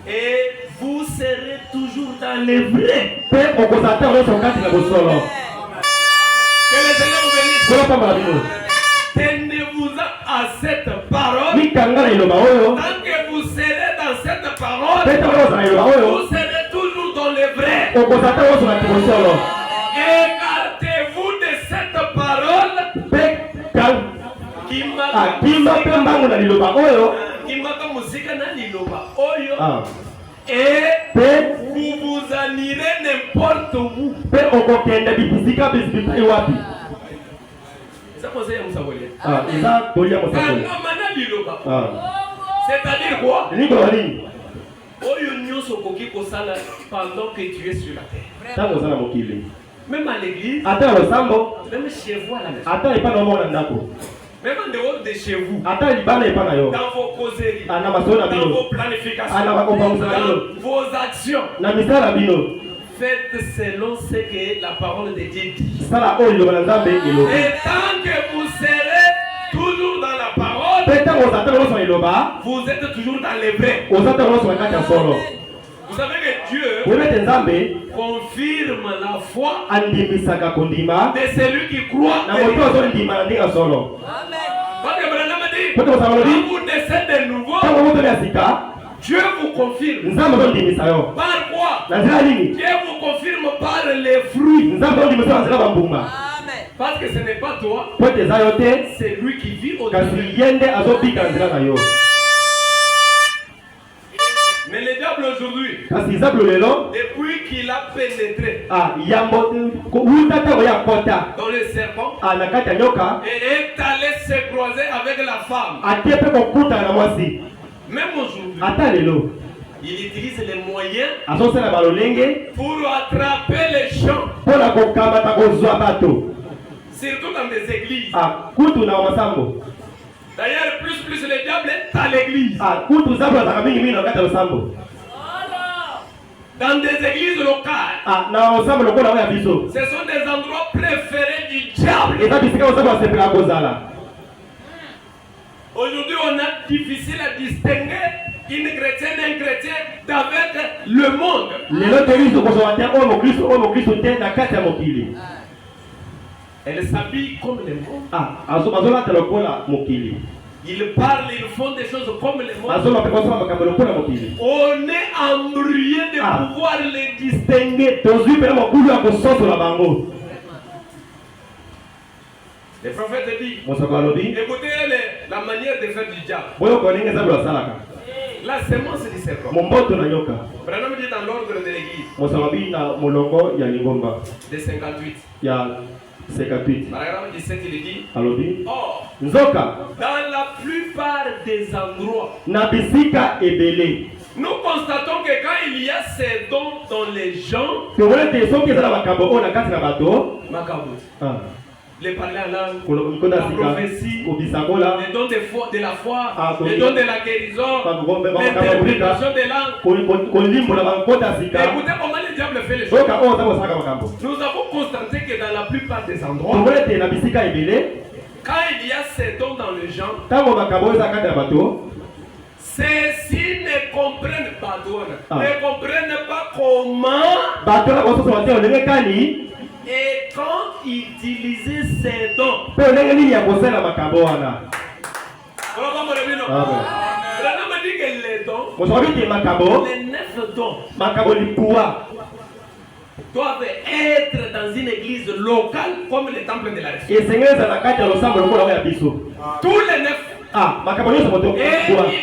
et vous serez toujours dans les vrais. Que le Seigneur vous bénisse. Tenez-vous-en à cette parole. Tant que vous serez dans cette parole, vous serez toujours dans les vrais. Écartez-vous de cette parole qui m'a musique na liloba. Ah. Et vous vous en irez n'importe où. C'est-à-dire quoi? Pendant que tu es sur la terre. Même à l'église, même chez vous à la maison. Même en dehors de chez vous, dans vos causeries, dans vos planifications, dans vos actions, faites selon ce que la parole de Dieu dit. Et tant que vous serez toujours dans la parole, vous êtes toujours dans les vrais. Vous savez que Dieu confirme la foi de celui qui croit. Quand vous naissez de nouveau, Dieu vous confirme. Par quoi? Dieu vous confirme par les fruits. Parce que ce n'est pas toi, c'est lui qui vit au-dessus. Mais le diable aujourd'hui, depuis qu'il a pénétré dans le serpent et est allé se croiser avec la femme, même aujourd'hui, il utilise les moyens pour attraper les gens, surtout dans des églises. D'ailleurs, plus le diable est à l'église. Dans des églises locales, ce sont des endroits préférés du diable. Aujourd'hui, on a difficile à distinguer une chrétienne et un chrétien d'avec le monde. Elle s'habille comme le monde. Ils parlent, ils font des choses comme le monde. On est embrouillé de pouvoir les distinguer. Le prophète dit, écoutez la manière de faire du diable. La semence du serpent. Branham dit dans l'ordre de l'église. De 58. 58. Paragraphe 17, il dit. Or, dans la plupart des endroits, nous constatons que quand il y a ces dons dans les gens, les parler en langue, la prophétie, les dons de la foi, les dons de la guérison, l'interprétation des langues. Écoutez comment le diable fait les choses. Nous avons constaté que dans la plupart des endroits, quand il y a ces dons dans les gens, ceux-ci ne comprennent pas, ne comprennent pas comment. Et quand utiliser ces dons, Branham dit que les dons, les 9 dons, doivent être dans une église locale comme le temple de la République. Tous les 9. Et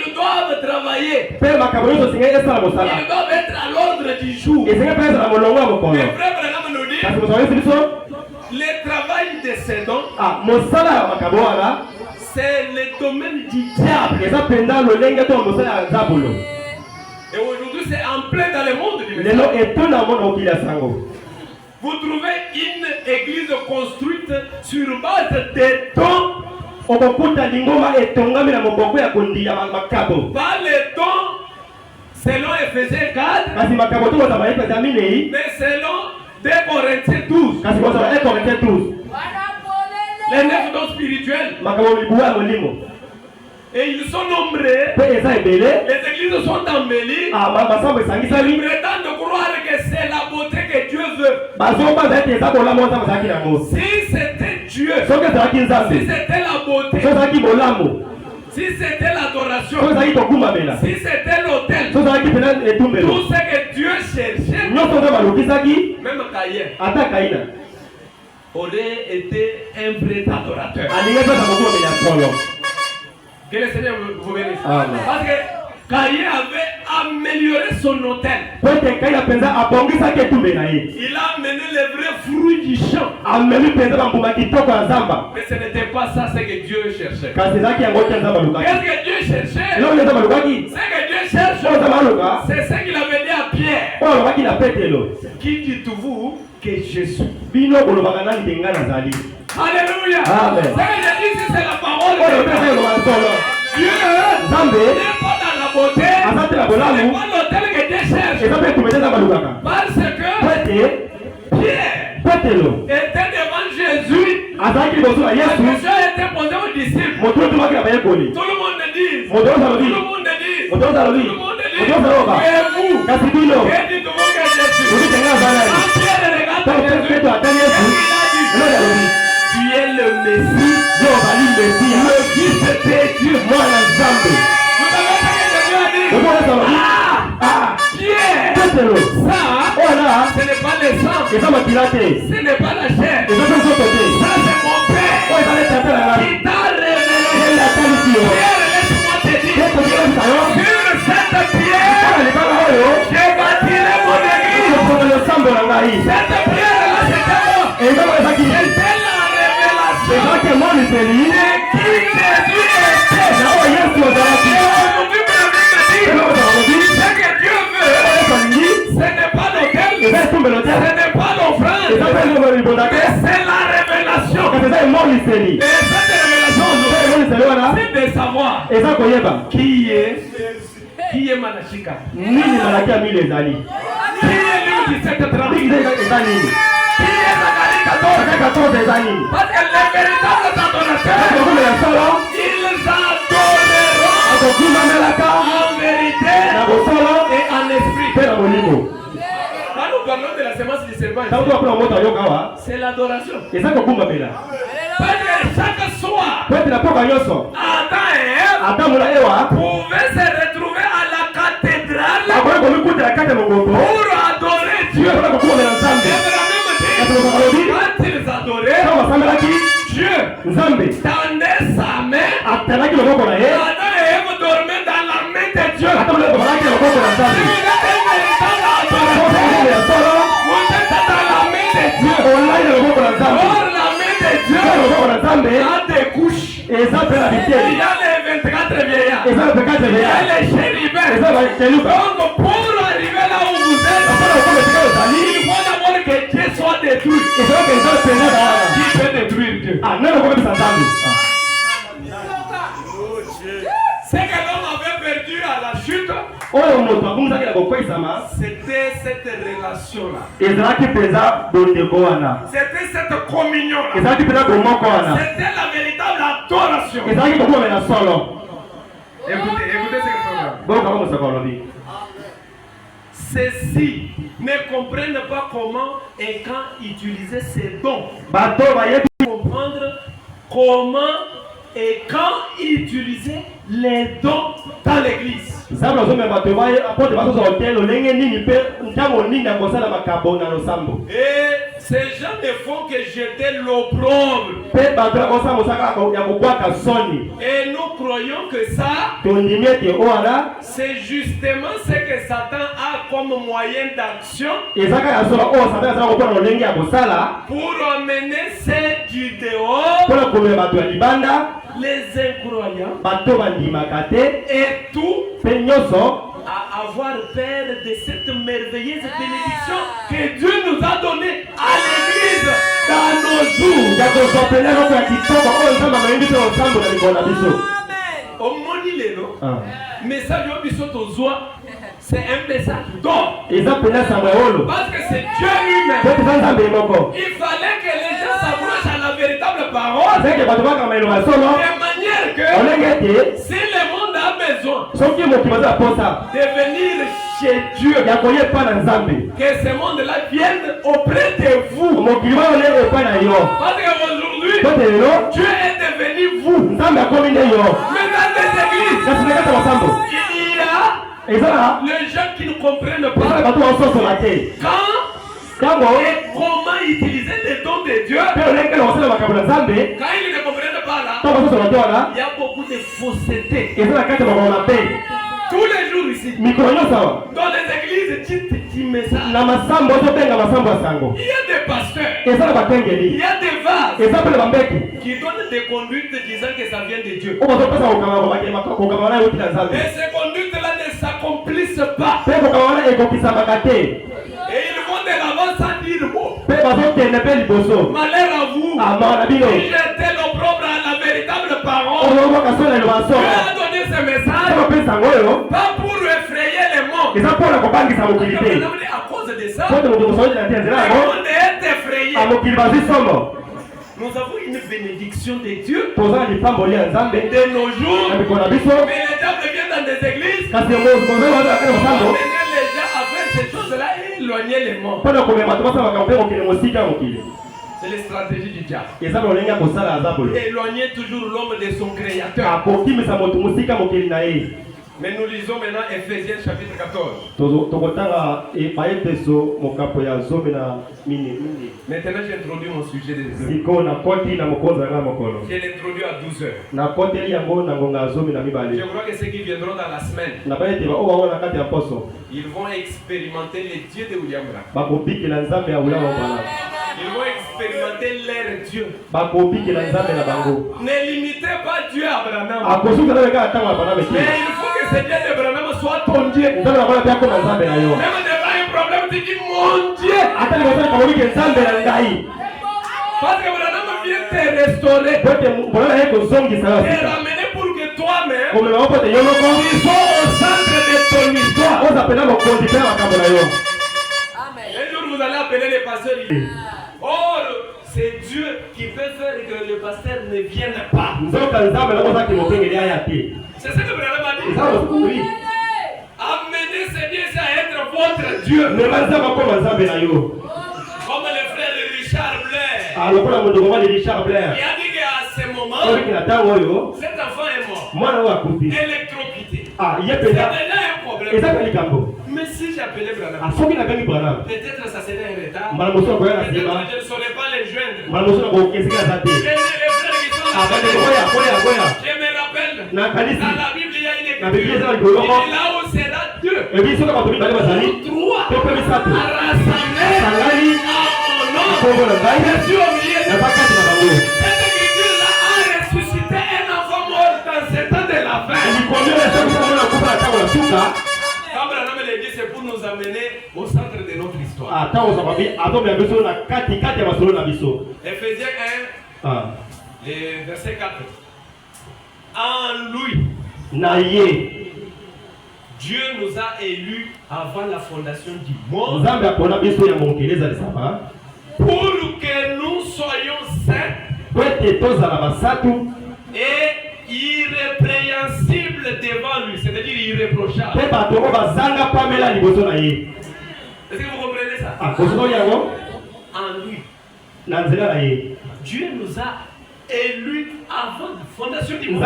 ils doivent travailler. Ils doivent être à l'ordre du jour. Le frère Branham nous dit, le travail de ces dons, c'est le domaine du diable. Et aujourd'hui, c'est en plein dans le monde du message. Vous trouvez une église construite sur base des dons. Pas les dons selon Ephésiens 4, mais selon 2 Corinthiens 12. Les 9 dons spirituels. Et ils sont nombreux. Les églises sont embellies. Ils prétendent croire que c'est la beauté que Dieu veut. Si c'était Dieu, si c'était la beauté, si c'était l'adoration, si c'était l'autel, tout ce que Dieu cherchait, même Caïn aurait été un vrai adorateur. Que le Seigneur vous bénisse. Parce que Caïn avait amélioré son hôtel. Il a amené les vrais fruits du champ. Mais ce n'était pas ça ce que Dieu cherchait. Qu'est-ce que Dieu cherchait? Ce que Dieu cherche, c'est ce qu'il avait dit à Pierre. Qui dites-vous que je suis? Alléluia. Amen. Ce que je dis, c'est la parole de Dieu. Dieu n'est pas dans la beauté. Ce n'est pas l'hôtel que Dieu cherche. Parce que Pierre était devant Jésus. La question était posée aux disciples. Tout le monde dit. Tout le monde dit. Tout le monde dit. Et vous, que dites-vous que je suis? Quand Pierre regarde Jésus, tu es le Messie, le Fils de Dieu. Vous savez ce que Jésus a dit? Pierre, ça, ce n'est pas le sang, ce n'est pas la chair, ça c'est mon Père qui t'a révélé. Pierre, laisse-moi te dire, sur cette pierre, j'ai bâti mon église. Cette pierre-là, c'était moi. C'était la révélation de qui Jésus était. Ce que Dieu veut, ce n'est pas l'autel, ce n'est pas l'offrande, mais c'est la révélation. Et cette révélation, c'est de savoir qui est Malachika, qui est lui du 7 30, qui est Zacharie 14. Parce que les véritables adorateurs, ils adoreront en vérité et en esprit. Quand nous parlons de la semence du serpent, c'est l'adoration. Parce que chaque soir, Adam et Ève pouvaient se retrouver à la cathédrale pour adorer Dieu. Et vraiment, quand ils adoraient, Dieu tendait sa main. Adam et Ève dormaient dans la main de Dieu. Si vous êtes un véritable adorateur, vous êtes dans la main de Dieu. Or, la main de Dieu a des couches. Il y a les 24 vieillards. Il y a les chérubins. Donc, pour arriver là où vous êtes, il faut d'abord que Dieu soit détruit. Qui peut détruire Dieu? Ce que l'homme avait perdu à la chute, c'était cette relation-là. C'était cette communion-là. C'était la véritable adoration. Écoutez ce que je veux dire. Ceux-ci ne comprennent pas comment et quand utiliser ces dons. Comprendre comment et quand utiliser les dons dans l'église. Et ces gens ne font que jeter l'opprobre. Et nous croyons que ça, c'est justement ce que Satan a comme moyen d'action pour emmener ceux du dehors, les incroyants et tout à avoir peur de cette merveilleuse bénédiction que Dieu nous a donnée à l'église dans nos jours. Au monde lelo, message au biso tozwa, c'est un message d'or. Parce que c'est Dieu lui-même. Il fallait que les gens s'approchent à la véritable parole. De manière que si le monde a besoin de venir chez Dieu, que ce monde-là vienne auprès de vous. Parce qu'aujourd'hui, Dieu est devenu vous. Mais dans les églises, il y a les gens qui ne comprennent pas quand et comment utiliser les dons de Dieu. Quand ils ne comprennent pas là, il y a beaucoup de fausseté. Tous les jours ici. Dans les églises, tu mets ça. Il y a des pasteurs. Il y a des vases qui donnent des conduites disant que ça vient de Dieu. Et ces conduites-là ne s'accomplissent pas. Et ils vont de l'avant sans dire mot. Malheur à vous. Jetez l'opprobre à la véritable parole. Dieu a donné ce message pas pour effrayer les morts. À cause de ça, le monde est effrayé. Nous avons une bénédiction de Dieu de nos jours. Mais les diables viennent dans des églises. Amener les gens à faire ces choses-là et éloigner les morts. C'est les stratégies du diable. Éloigner toujours l'homme de son créateur. Mais nous lisons maintenant Ephésiens chapitre 14. Maintenant j'introduis mon sujet de Dieu. Je l'introduis à 12 heures. Je crois que ceux qui viendront dans la semaine, ils vont expérimenter les dieux de William Branham. Ils vont expérimenter leur Dieu. Ne limitez pas Dieu à Branham. Mais il faut que ce Dieu de Branham soit ton Dieu. Même devant un problème, tu dis mon Dieu. Parce que Branham vient te restaurer. Te ramener pour que toi-même, tu sois au centre de ton histoire. Un jour, vous allez appeler les pasteurs. Oh, c'est Dieu qui peut faire que le pasteur ne vienne pas. C'est ce que Branham a dit. Amenez ce Dieu à être votre Dieu. Comme le frère de Richard Blair. Il a dit qu'à ce moment, cet enfant est mort. Électrocuté. C'est déjà un problème. Mais si j'appelais Branham, peut-être ça serait un retard. Peut-être je ne saurais pas les joindre. Les frères qui sont là, je me rappelle, dans la Bible il y a une écriture. Il est là où sera Dieu. Nous trois à rassembler à mon nom. Je suis au milieu de cette écriture-là a ressuscité un enfant mort dans ce temps de la fin. Quand Branham l'a dit, c'est pour nous amener au centre de notre histoire. Ephésiens 1, le verset 4. En lui, Dieu nous a élus avant la fondation du monde pour que nous soyons saints et irrépréhensibles devant lui, c'est-à-dire irréprochables. Est-ce que vous comprenez ça? En lui, Dieu nous a élus avant la fondation du monde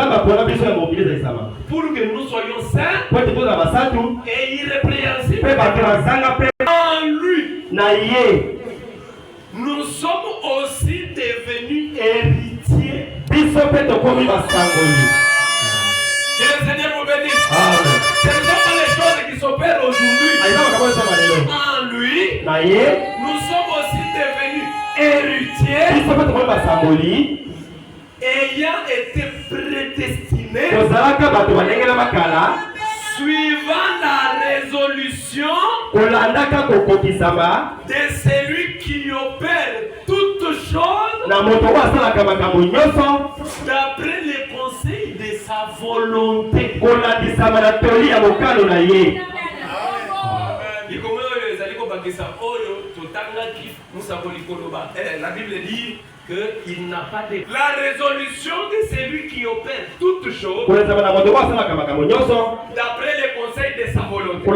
pour que nous soyons saints et irrépréhensibles. En lui, nous sommes aussi devenus héritiers. Que le Seigneur vous bénisse. Ce ne sont pas les choses qui s'opèrent aujourd'hui. En lui, nous sommes aussi devenus héritiers, ayant été prédestinés suivant la résolution de celui qui opère toutes choses d'après les conseils de sa volonté. La Bible dit qu'il n'a pas de... La résolution de celui qui opère toutes choses d'après les conseils de sa volonté. C'est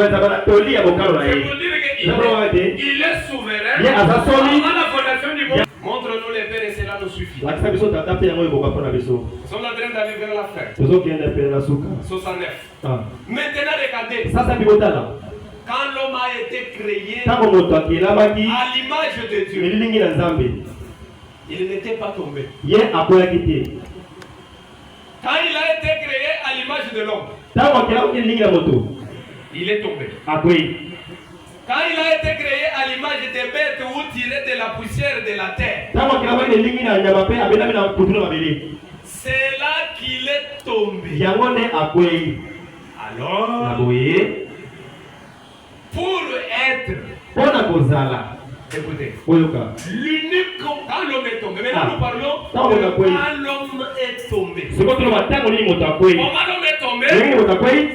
pour dire qu'il est souverain avant la fondation du monde. Montre-nous les pères et cela nous suffit. Nous sommes en train d'aller vers la fin. 69. Maintenant regardez. Quand l'homme a été créé à l'image de Dieu, il n'était pas tombé. Quand il a été créé à l'image de l'homme, Il est tombé. Quand il a été créé à l'image des bêtes ou tiré de la poussière de la terre, c'est là qu'il est tombé. Alors, pour être, écoutez, l'unique, quand l'homme est tombé, maintenant nous parlons quand l'homme est tombé. Comment l'homme est tombé?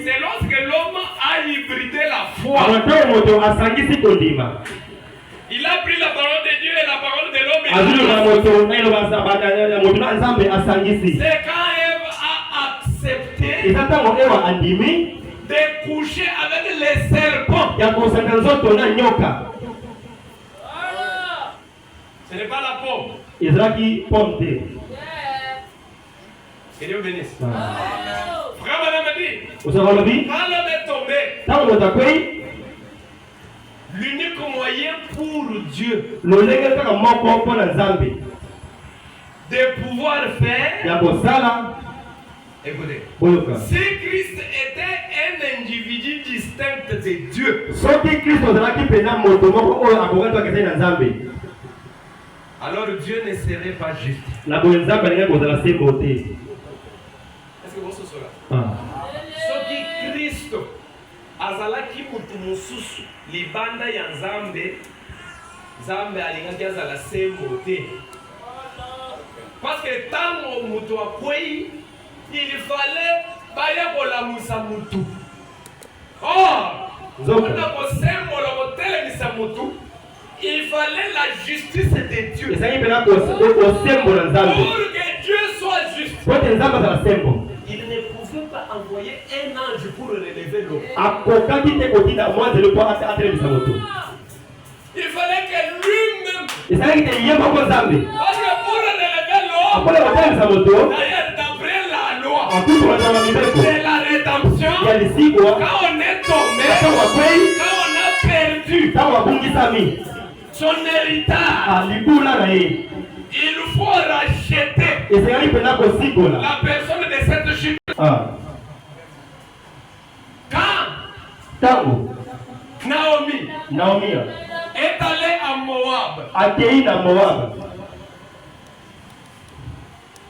C'est lorsque l'homme a hybridé la foi. Il a pris la parole de Dieu et la parole de l'homme. C'est quand Ève a accepté de coucher avec les serpents. Ce n'est pas la pomme. Que Dieu bénisse. Frère, madame dit, quand l'homme est tombé, l'unique moyen pour Dieu de pouvoir faire, écoutez, si Christ était un individu distinct de Dieu, alors Dieu ne serait pas juste. Est-ce que vous savez cela? Ce qui Christ azalaki mutu mususu libanda ya Nzambe, Nzambe alingaki azala sembo te. Parce que tango mutu akwei, il fallait baya kolamusa mutu. Or, mpona kosembola kotelemisa mutu, il fallait la justice de Dieu. Pour que Dieu soit juste, il ne pouvait pas envoyer un ange pour relever l'eau. Il fallait que lui-même, parce que pour relever l'eau, d'ailleurs d'après la loi, c'est la rédemption. Quand on est tombé, quand on a perdu son héritage, il faut racheter la personne de cette chute. Quand Naomi est allée à Moab,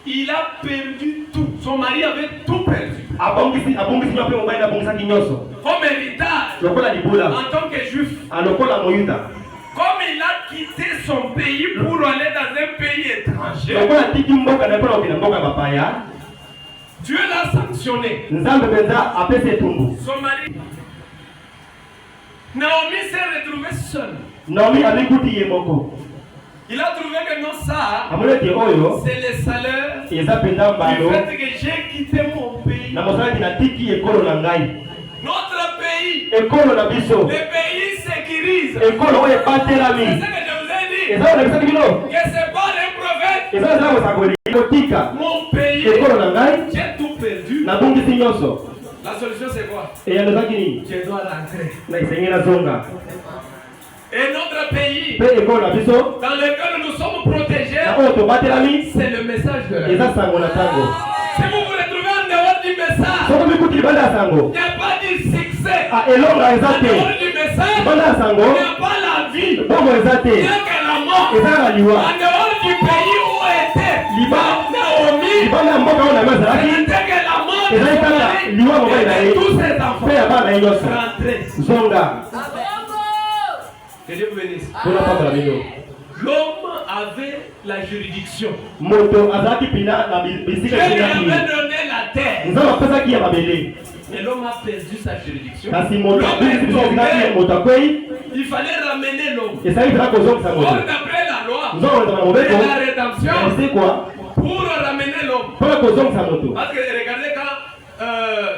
il a perdu tout. Son mari avait tout perdu. Comme héritage, en tant que juif, comme il a quitté son pays pour aller dans un pays étranger, Dieu l'a sanctionné. Son mari, Naomi s'est retrouvée seule. Il a trouvé que non, ça, c'est le salaire du fait que j'ai quitté mon pays. Notre pays, le pays sécurise. C'est ce que je vous ai dit. Que c'est pas les prophètes. Mon pays, j'ai tout perdu. La solution c'est quoi? Je dois rentrer. Et notre pays, dans lequel nous sommes protégés, c'est le message de la vie. Si vous vous retrouvez en dehors du message, il n'y a pas de succès. En dehors du message, il n'y a pas la vie. Il n'y a que la mort. En dehors du pays où était Naomi, il n'était que la mort de tous ses enfants. Rentrez. Que Dieu vous bénisse. L'homme avait la juridiction. Dieu lui avait donné la terre. Mais l'homme a perdu sa juridiction. L'homme est tombé. Il fallait ramener l'homme. Or, d'après la loi et la rédemption, pour ramener l'homme. Parce que regardez quand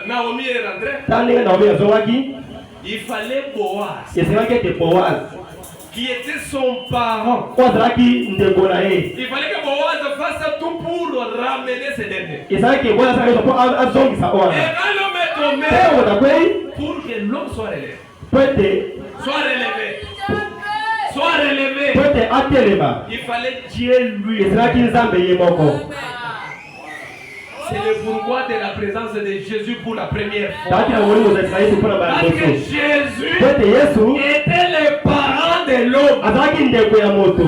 Naomi est rentrée, il fallait Boaz, qui était son parent. Il fallait que Boaz fasse tout pour ramener ses derniers. Et quand l'homme est tombé, pour que l'homme soit relevé, il fallait Dieu lui. C'est le pourquoi de la présence de Jésus pour la première fois. Tati na mwalimu za Israeli kuna Parce que barakoso. Jésus Kwete Yesu était le parent de l'homme. azalaki ndeko ya moto.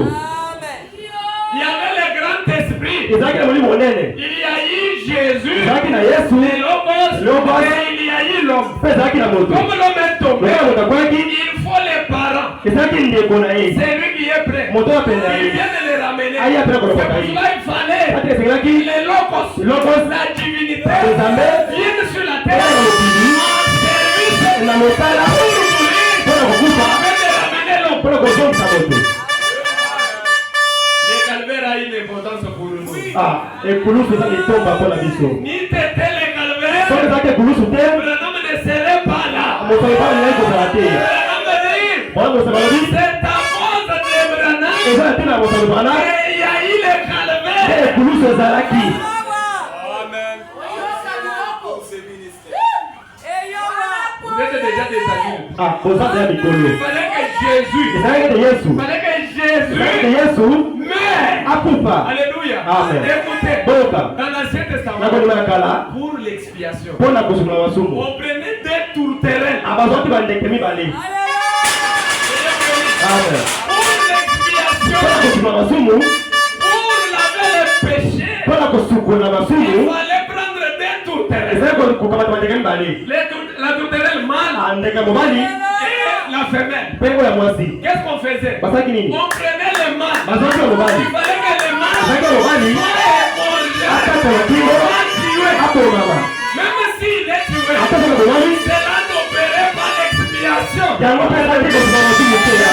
Il y avait le grand esprit. Ezalaki na mwalimu monene. Il y a eu Jésus. Ezalaki na Yesu. Le logos. Logos. Et il y a eu l'homme. Mpe ezalaki na moto. Comme l'homme est tombé, Lokola moto akwaki, il faut les parents. ezalaki ndeko na ye. C'est lui qui est prêt. Moto apenda Il ye. vient de les ramener. Aïe, après, C'est pour quoi, cela aïe. il fallait Ati esengelaki les logos, Logos. la divinité, Nzambe. viennent sur la Aya terre na mokili. en service Na mosala. pour nous nourrir, Mpona kokufa. afin de ramener l'homme. Mpona kozongisa moto. Le calvaire a une importance pour nous. Ah, ekulusu eza litomba mpona biso. Ni t'étais le Soki calvaire, ezalaki ekulusu te, Branham ne serait pas là. moto ayebana ngai kozala te. Branham dit, Mwana moto balobi, c'est à cause de Branham eza na ntina ya moto alobana, qu'il y a eu le te calvaire. ekulusu ezalaki. Vous êtes déjà des adultes. Ah, boza ya mikolo. Il fallait que Jésus, Ezalaki ete Yesu. il fallait que Ezalaki ete Jésus Yesu meure. akufa. Alléluia. Amen. Écoutez, Boyoka. dans l'Ancien Na Testament, kondima ya kala, pour l'expiation, mpona kosunga masumu. on prenait des tourterelles. Abazwaki bandeke mibale. Amen. Pour l'expiation, Mpona kosunga masumu, pour laver les péchés, mpona kosukola il masumu, fallait prendre des tourterelles. ezali kokamata bandeke mibale. La tourterelle mâle Ah, ndeke mobali, et la femelle. mpe oyo ya mwasi. Qu'est-ce qu'on faisait? Basalaki nini? On prenait les mâles. Bazwaki ya mobali. Il fallait que les mâles Bazalaki ya mobali, akata na kingo, akomama. même s'il est tué, Akata na mobali, cela n'opérait pas l'expiation. yango mpe ezalaki kosunga masumu te ya.